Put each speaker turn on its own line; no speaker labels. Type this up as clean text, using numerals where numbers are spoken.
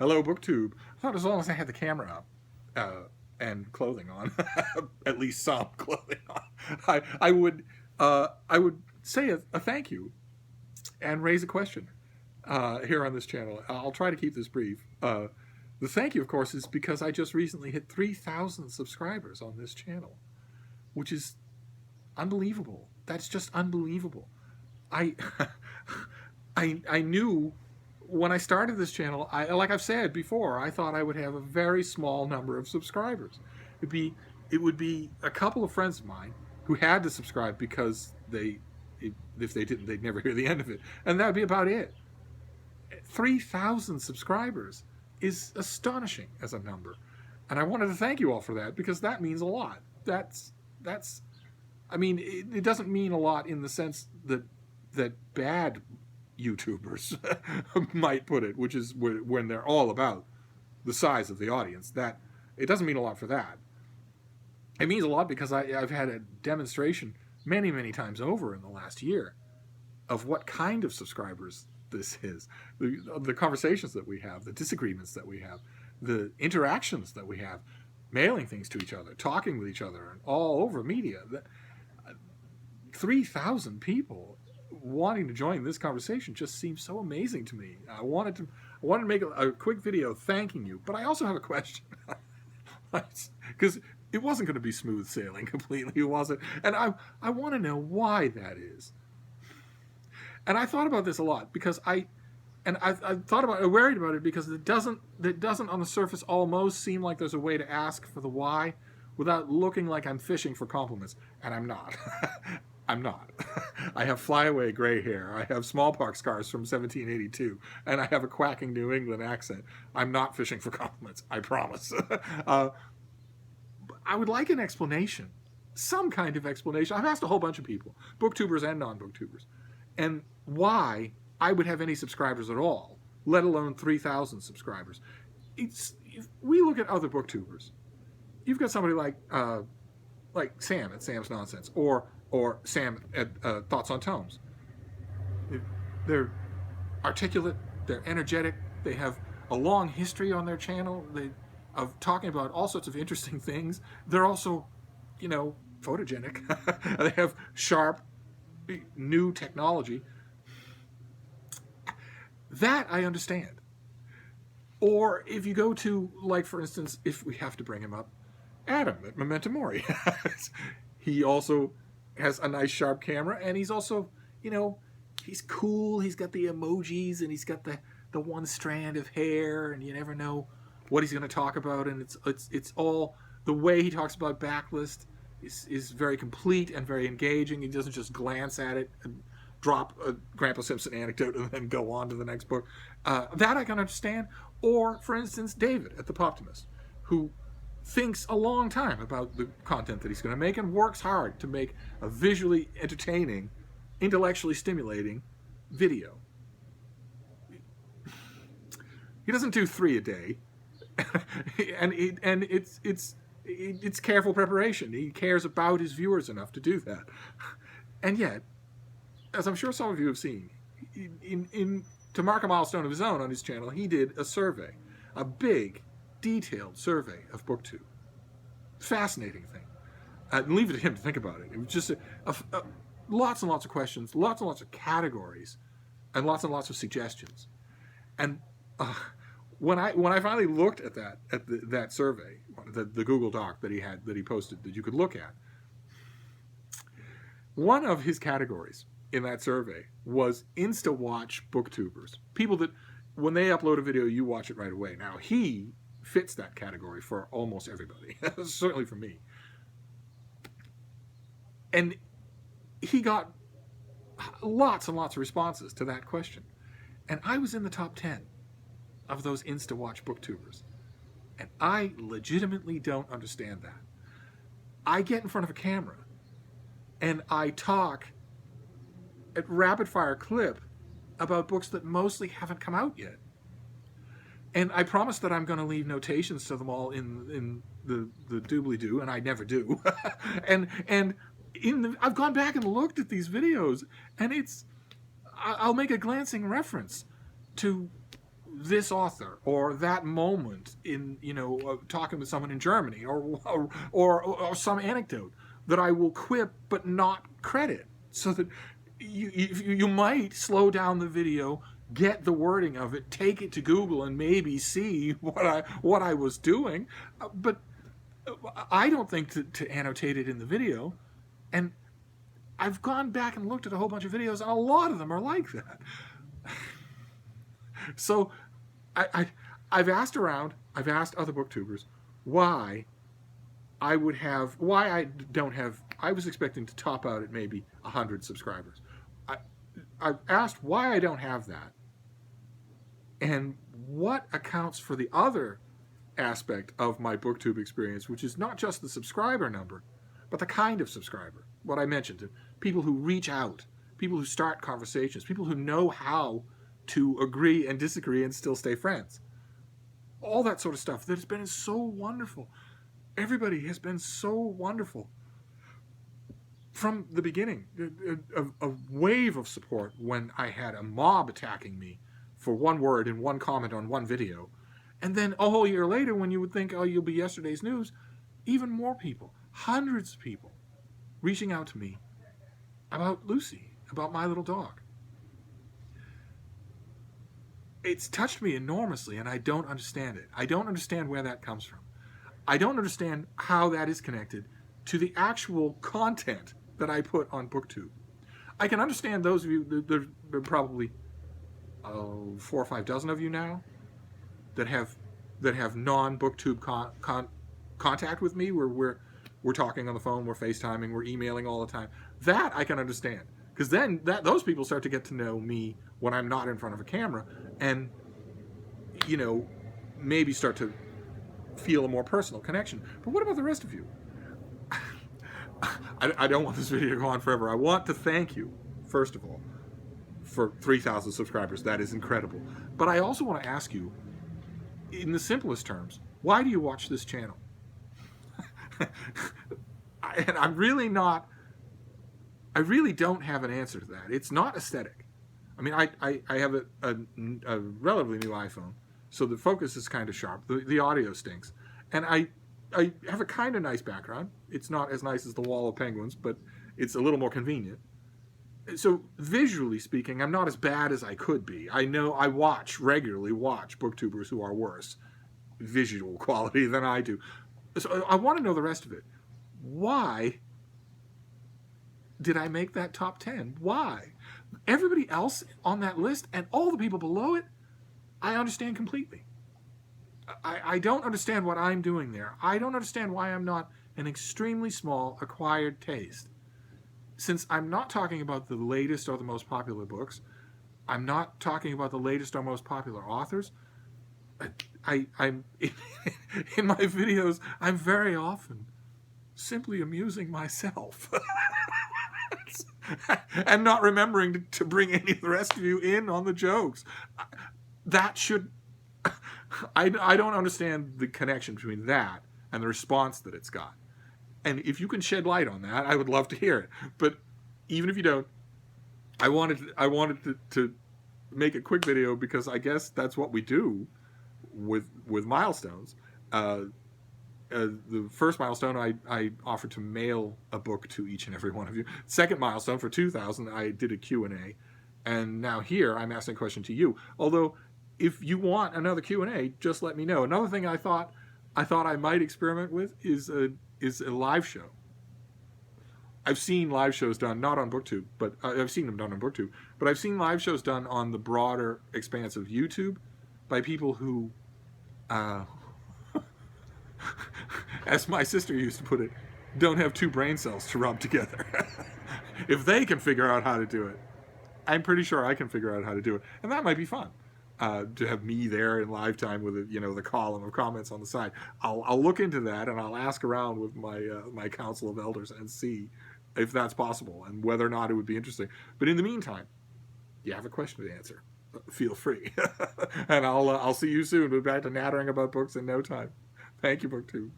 Hello, BookTube. I thought as long as I had the camera up and clothing on, at least some clothing on, I would say a thank you and raise a question here on this channel. I'll try to keep this brief. The thank you, of course, is because I just recently hit 3,000 subscribers on this channel, which is unbelievable. That's just unbelievable. I I knew when I started this channel, like I've said before, I thought I would have a very small number of subscribers. It would be a couple of friends of mine who had to subscribe because if they didn't, they'd never hear the end of it, and that would be about it. 3,000 subscribers is astonishing as a number, and I wanted to thank you all for that because that means a lot. That's I mean, it doesn't mean a lot in the sense that bad YouTubers might put it, which is when they're all about the size of the audience. That it doesn't mean a lot for that. It means a lot because I've had a demonstration many times over in the last year of what kind of subscribers this is. The conversations that we have, the disagreements that we have, the interactions that we have, mailing things to each other, talking with each other, and all over media. 3,000 people wanting to join this conversation just seems so amazing to me. I wanted to make a quick video thanking you, but I also have a question. Because it wasn't going to be smooth sailing completely, was it? And I want to know why that is. And I thought about this a lot because I worried about it because it doesn't on the surface almost seem like there's a way to ask for the why without looking like I'm fishing for compliments, and I'm not. I'm not. I have flyaway gray hair. I have smallpox scars from 1782, and I have a quacking New England accent. I'm not fishing for compliments, I promise. I would like an explanation, some kind of explanation. I've asked a whole bunch of people, booktubers and non-booktubers, and why I would have any subscribers at all, let alone 3,000 subscribers. If we look at other booktubers, you've got somebody like Sam at Sam's Nonsense, or Sam at Thoughts on Tomes. They're articulate, they're energetic, they have a long history on their channel of talking about all sorts of interesting things. They're also, photogenic. They have sharp, new technology. That I understand. Or if you go to, like, for instance, if we have to bring him up, Adam at Memento Mori. He also has a nice sharp camera, and he's also, he's cool. He's got the emojis, and he's got the one strand of hair, and you never know what he's going to talk about. And it's all the way he talks about Backlist is very complete and very engaging. He doesn't just glance at it and drop a Grandpa Simpson anecdote and then go on to the next book. That I can understand. Or, for instance, David at The Poptimist, who thinks a long time about the content that he's going to make and works hard to make a visually entertaining, intellectually stimulating video. He doesn't do 3 a day, and it's careful preparation. He cares about his viewers enough to do that. And yet, as I'm sure some of you have seen, to mark a milestone of his own on his channel, he did a survey, a big, detailed survey of BookTube. Fascinating thing. Leave it to him to think about it. It was just lots and lots of questions, lots and lots of categories, and lots of suggestions. And when I finally looked at that survey, the Google Doc that he posted that you could look at, one of his categories in that survey was Insta-watch booktubers. People that, when they upload a video, you watch it right away. Now, he fits that category for almost everybody, certainly for me. And he got lots and lots of responses to that question. And I was in the top 10 of those Insta-watch booktubers. And I legitimately don't understand that. I get in front of a camera and I talk at rapid-fire clip about books that mostly haven't come out yet. And I promise that I'm going to leave notations to them all in the doobly-doo, and I never do. and I've gone back and looked at these videos, and I'll make a glancing reference to this author or that moment in, talking with someone in Germany, or some anecdote that I will quip but not credit, so that you might slow down the video, get the wording of it, take it to Google, and maybe see what I was doing. But I don't think to annotate it in the video. And I've gone back and looked at a whole bunch of videos, and a lot of them are like that. So I've asked around, I've asked other booktubers why I don't have, I was expecting to top out at maybe 100 subscribers. I've asked why I don't have that, and what accounts for the other aspect of my booktube experience, which is not just the subscriber number, but the kind of subscriber. What I mentioned, people who reach out, people who start conversations, people who know how to agree and disagree and still stay friends. All that sort of stuff that has been so wonderful. Everybody has been so wonderful from the beginning. A wave of support when I had a mob attacking me for one word and one comment on one video. And then a whole year later, when you would think, oh, you'll be yesterday's news, even more people, hundreds of people, reaching out to me about Lucy, about my little dog. It's touched me enormously, and I don't understand it. I don't understand where that comes from. I don't understand how that is connected to the actual content that I put on BookTube. I can understand those of you, there are probably 4 or 5 dozen of you now that have non-BookTube contact with me, where we're talking on the phone, we're FaceTiming, we're emailing all the time. That I can understand, because then those people start to get to know me when I'm not in front of a camera, and maybe start to feel a more personal connection. But what about the rest of you? I don't want this video to go on forever. I want to thank you, first of all, for 3,000 subscribers. That is incredible. But I also want to ask you, in the simplest terms, why do you watch this channel? And I really don't have an answer to that. It's not aesthetic. I mean, I have a relatively new iPhone, so the focus is kind of sharp. The audio stinks. And I have a kind of nice background. It's not as nice as the wall of penguins, but it's a little more convenient. So visually speaking, I'm not as bad as I could be. I know I regularly watch booktubers who are worse visual quality than I do. So I want to know the rest of it. Why did I make that top 10? Why? Everybody else on that list and all the people below it, I understand completely. I don't understand what I'm doing there. I don't understand why I'm not an extremely small acquired taste. Since I'm not talking about the latest or the most popular books, I'm not talking about the latest or most popular authors, I'm in my videos, I'm very often simply amusing myself. And not remembering to bring any of the rest of you in on the jokes. That should... I don't understand the connection between that and the response that it's got. And if you can shed light on that, I would love to hear it. But even if you don't, I wanted to make a quick video, because I guess that's what we do with milestones. The first milestone, I offered to mail a book to each and every one of you. Second milestone, for 2,000, I did a Q&A. And now here, I'm asking a question to you. Although, if you want another Q&A, just let me know. Another thing I thought I might experiment with is a live show. I've seen live shows done, not on BookTube, but I've seen them done on BookTube. But I've seen live shows done on the broader expanse of YouTube by people who... as my sister used to put it, don't have 2 brain cells to rub together. If they can figure out how to do it, I'm pretty sure I can figure out how to do it. And that might be fun, to have me there in live time with the column of comments on the side. I'll look into that, and I'll ask around with my council of elders and see if that's possible and whether or not it would be interesting. But in the meantime, you have a question to answer, feel free. And I'll see you soon. We're back to nattering about books in no time. Thank you, BookTube.